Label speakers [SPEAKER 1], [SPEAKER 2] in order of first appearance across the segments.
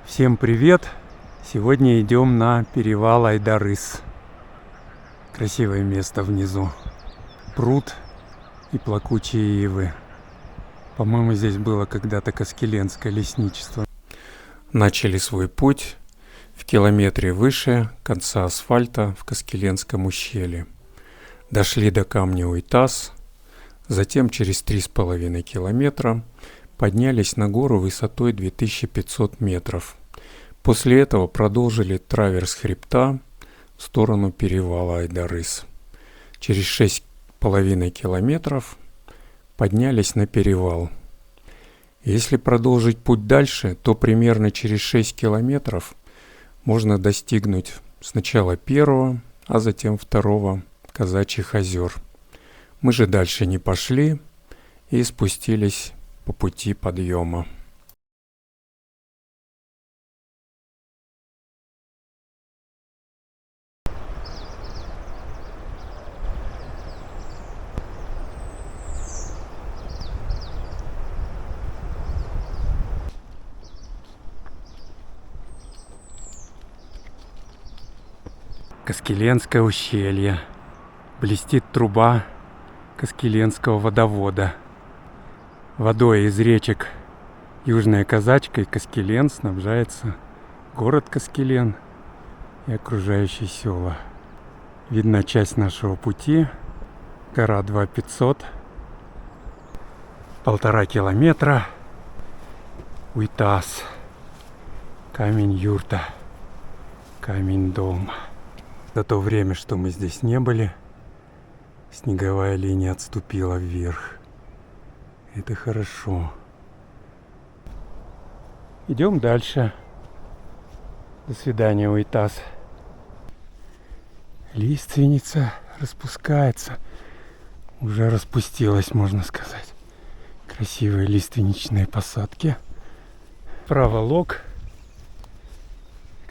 [SPEAKER 1] Всем привет! Сегодня идем на перевал Айдарыс. Красивое место внизу. Пруд и плакучие ивы. По-моему, здесь было когда-то Каскеленское лесничество. Начали свой путь в километре выше конца асфальта в Каскеленском ущелье. Дошли до камня Уйтас, затем через 3,5 километра поднялись на гору высотой 2500 метров. После этого продолжили траверс хребта в сторону перевала Айдарыс. Через 6,5 километров поднялись на перевал. Если продолжить путь дальше, то примерно через 6 километров можно достигнуть сначала первого, а затем второго Казачьих озер. Мы же дальше не пошли и спустились по пути подъема. Каскеленское ущелье. Блестит труба Каскеленского водовода. Водой из речек Южная Казачка и Каскелен снабжается город Каскелен и окружающие села. Видна часть нашего пути. Гора 2500. 1,5 километра. Уйтас. Камень-юрта. Камень-дом. За то время, что мы здесь не были, снеговая линия отступила вверх. Это хорошо. Идем дальше. До свидания, Уйтас. Лиственница распускается. Уже распустилась, можно сказать. Красивые лиственничные посадки. Справа лог,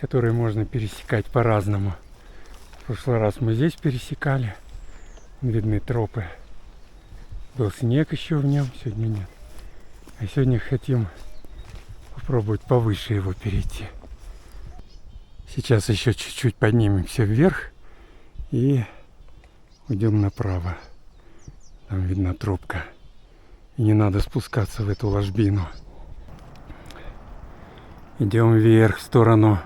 [SPEAKER 1] который можно пересекать по-разному. В прошлый раз мы здесь пересекали. Видны тропы. Был снег еще в нем, сегодня нет. А сегодня хотим попробовать повыше его перейти. Сейчас еще чуть-чуть поднимемся вверх и уйдем направо. Там видна тропка. И не надо спускаться в эту ложбину. Идем вверх в сторону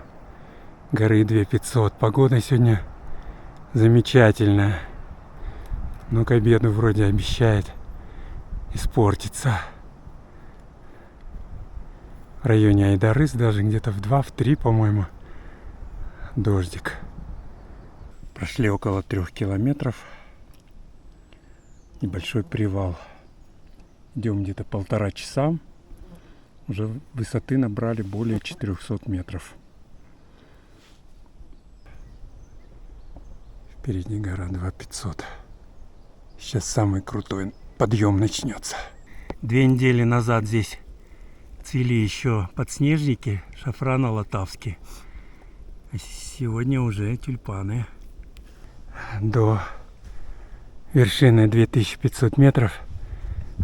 [SPEAKER 1] горы 2500. Погода сегодня замечательная. Но к обеду вроде обещает испортиться. В районе Айдарыс даже где-то в 2-3, по-моему, дождик. Прошли около 3 километров. Небольшой привал. Идем где-то 1,5 часа. Уже высоты набрали более 400 метров. Впереди гора 2500. Сейчас самый крутой подъем начнется. 2 недели назад здесь цвели еще подснежники шафрано-латавские. А сегодня уже тюльпаны. До вершины 2500 метров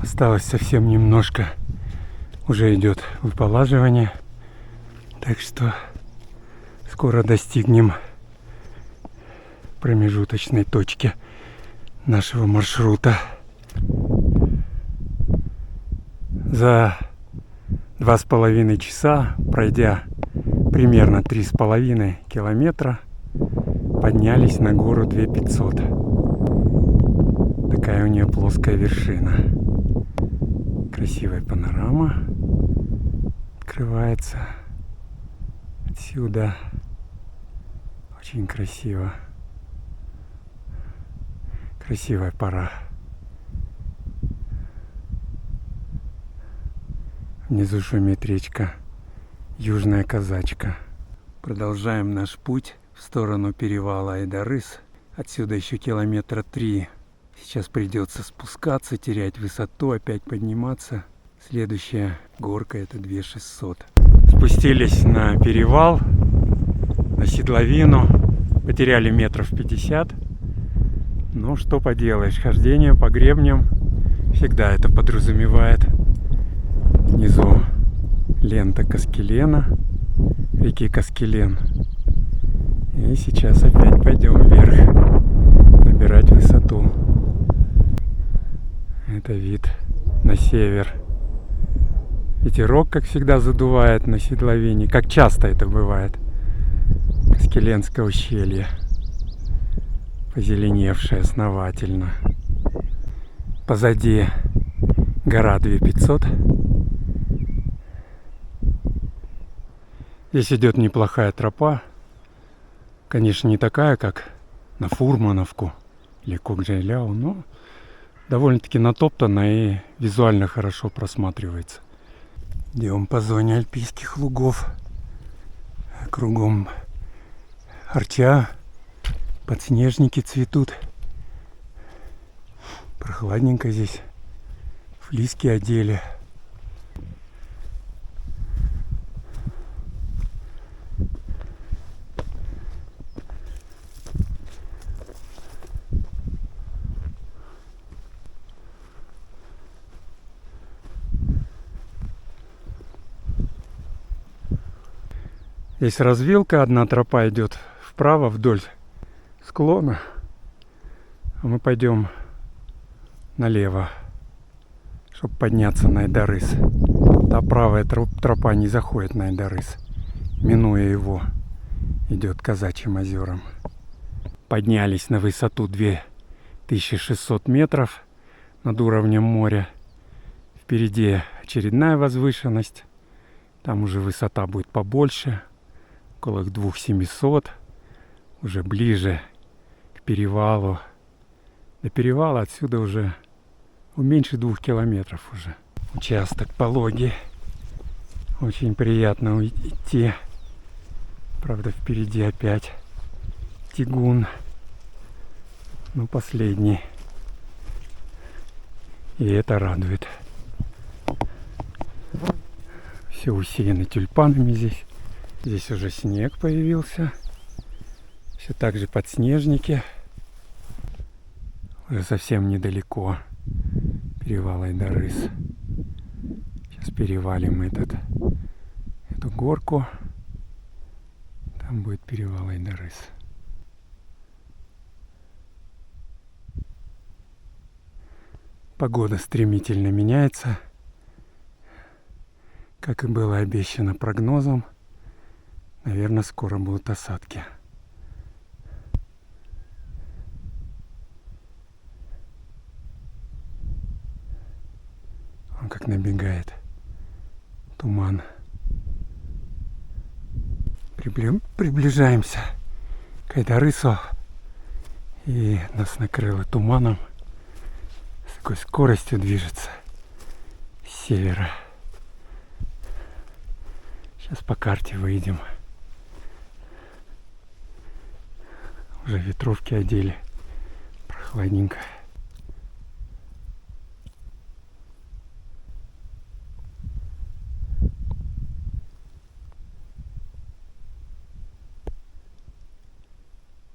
[SPEAKER 1] осталось совсем немножко. Уже идет выполаживание. Так что скоро достигнем промежуточной точки нашего маршрута. За 2,5 часа, пройдя примерно 3,5 километра, поднялись на гору 2500. Такая у нее плоская вершина. Красивая панорама открывается отсюда. Очень красиво. Красивая пора. Внизу шумит речка Южная Казачка. Продолжаем наш путь в сторону перевала Айдарыс. Отсюда еще 3 километра. Сейчас придется спускаться, терять высоту, опять подниматься. Следующая горка — это 2600. Спустились на перевал, на седловину. Потеряли 50 метров. Ну, что поделаешь, хождение по гребням всегда это подразумевает. Внизу лента Каскелена. реки Каскелен. И сейчас опять пойдем вверх, набирать высоту. Это вид на север. Ветерок, как всегда, задувает на седловине, как часто это бывает. Каскеленское ущелье, позеленевшее основательно. Позади гора 2500. Здесь идет неплохая тропа. Конечно, не такая, как на Фурмановку или Кокжайляу, но довольно-таки натоптана и визуально хорошо просматривается. Идем по зоне альпийских лугов. Кругом арча, подснежники цветут. Прохладненько здесь. Флиски одели. Здесь развилка, одна тропа идет вправо вдоль склона, а мы пойдем налево, чтобы подняться на Айдарыс. Та правая тропа не заходит на Айдарыс, минуя его, идет к Казачьим озерам. Поднялись на высоту 2600 метров над уровнем моря. Впереди очередная возвышенность, там уже высота будет побольше. Около 2700, уже ближе к перевалу. До перевала отсюда уже меньше 2 километров уже. Участок пологий. Очень приятно идти. Правда, впереди опять тягун. Ну, последний. И это радует. Все усеяно тюльпанами здесь. Здесь уже снег появился. Все так же подснежники. Уже совсем недалеко. Перевал Айдарыс. Сейчас перевалим эту горку. Там будет перевал Айдарыс. Погода стремительно меняется. Как и было обещано прогнозом. Наверное, скоро будут осадки. Он как набегает туман. Приближаемся к Айдарысу. И нас накрыло туманом. С такой скоростью движется с севера. Сейчас по карте выйдем. Уже ветровки одели. Прохладненько.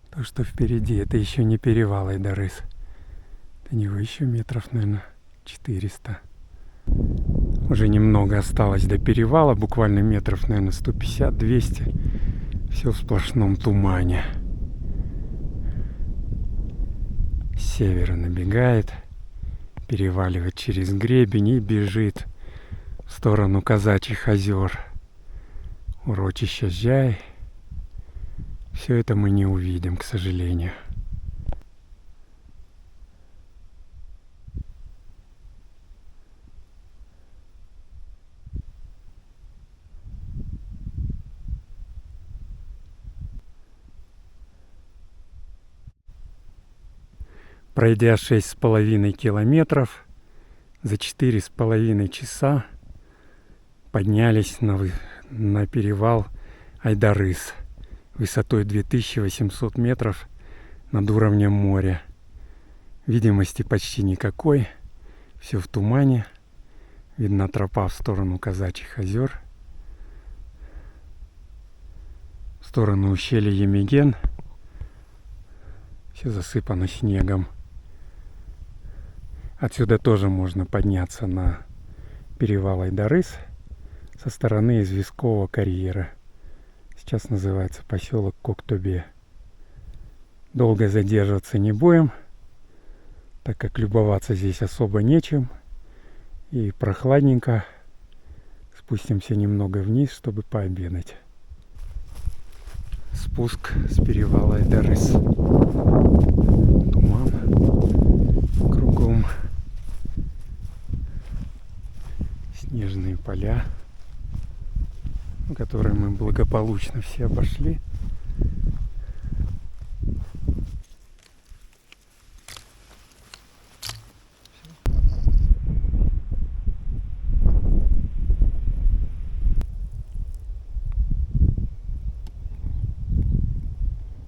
[SPEAKER 1] То, что впереди, это еще не перевал Айдарыс. До него еще метров, наверное, 400. Уже немного осталось до перевала. Буквально метров, наверное, 150-200. Все в сплошном тумане. С севера набегает, переваливает через гребень и бежит в сторону Казачьих озер. Урочище Жай. Все это мы не увидим, к сожалению. Пройдя 6,5 километров, за 4,5 часа поднялись на перевал Айдарыс высотой 2800 метров над уровнем моря. Видимости почти никакой, все в тумане. Видна тропа в сторону Казачьих озер, в сторону ущелья Емеген. Все засыпано снегом. Отсюда тоже можно подняться на перевал Айдарыс со стороны известкового карьера. Сейчас называется поселок Коктобе. Долго задерживаться не будем, так как любоваться здесь особо нечем. И прохладненько. Спустимся немного вниз, чтобы пообедать. Спуск с перевала Айдарыс. Туман кругом. Снежные поля, которые мы благополучно все обошли.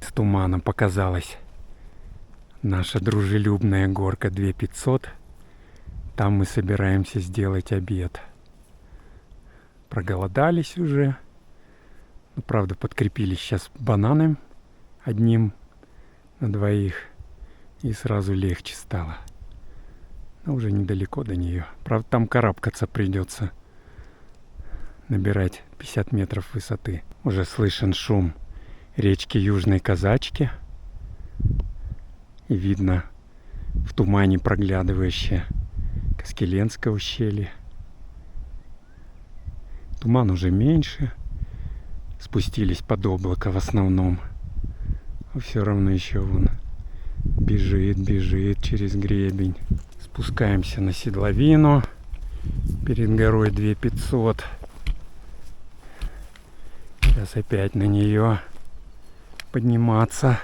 [SPEAKER 1] С тумана показалась наша дружелюбная горка 2500. Там мы собираемся сделать обед. Проголодались уже. Ну, правда, подкрепились сейчас бананом одним на двоих. И сразу легче стало. Но уже недалеко до нее. Правда, там карабкаться придется. Набирать 50 метров высоты. Уже слышен шум речки Южной Казачки. И видно в тумане проглядывающее Каскеленское ущелье. Туман уже меньше. Спустились под облако в основном. Но все равно еще вон бежит через гребень. Спускаемся на седловину. Перед горой 2500. Сейчас опять на нее подниматься.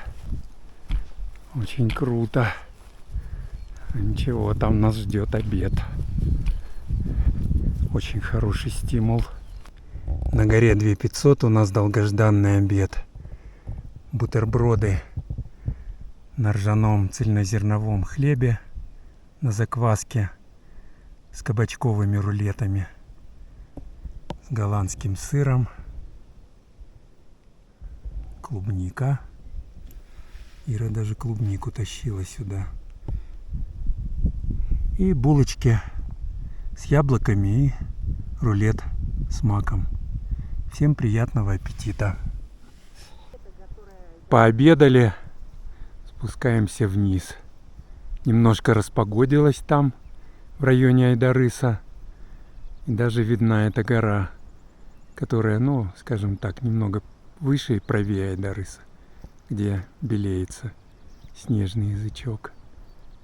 [SPEAKER 1] Очень круто. Ничего, там нас ждет обед. Очень хороший стимул. На горе 2500 у нас долгожданный обед. Бутерброды на ржаном цельнозерновом хлебе, на закваске с кабачковыми рулетами, с голландским сыром, клубника. Ира даже клубнику тащила сюда. И булочки с яблоками и рулет с маком. Всем приятного аппетита. Пообедали, спускаемся вниз. Немножко распогодилось там, в районе Айдарыса. И даже видна эта гора, которая, ну, скажем так, немного выше и правее Айдарыса, где белеется снежный язычок.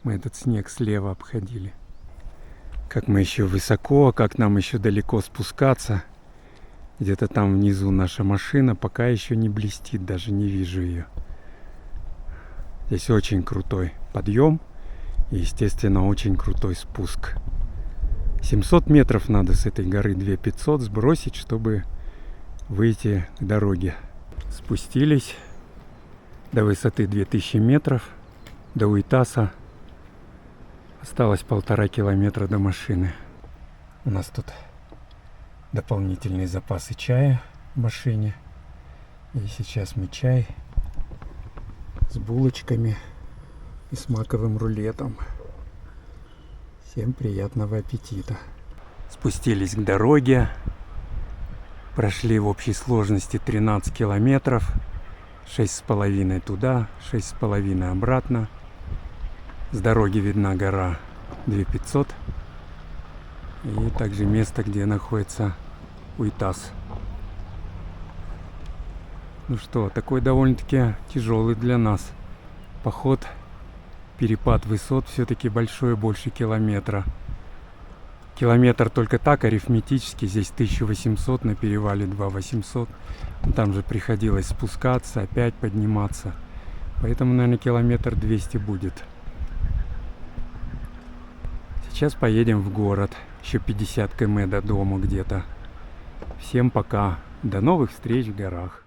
[SPEAKER 1] Мы этот снег слева обходили. Как мы еще высоко, как нам еще далеко спускаться. Где-то там внизу наша машина пока еще не блестит, даже не вижу ее. Здесь очень крутой подъем и, естественно, очень крутой спуск. 700 метров надо с этой горы 2500 сбросить, чтобы выйти к дороге. Спустились до высоты 2000 метров, до Уйтаса. Осталось 1,5 километра до машины. У нас тут дополнительные запасы чая в машине. И сейчас мы чай с булочками и с маковым рулетом. Всем приятного аппетита. Спустились к дороге. Прошли в общей сложности 13 километров. 6,5 туда, 6,5 обратно. С дороги видна гора 2500. И также место, где находится Уйтас. Ну что, такой довольно-таки тяжелый для нас поход. Перепад высот все-таки большой, больше километра. Километр только так арифметически, здесь 1800, на перевале 2800. Там же приходилось спускаться, опять подниматься. Поэтому, наверное, километр 200 будет. Сейчас поедем в город. Еще 50 км до дома где-то. Всем пока. До новых встреч в горах.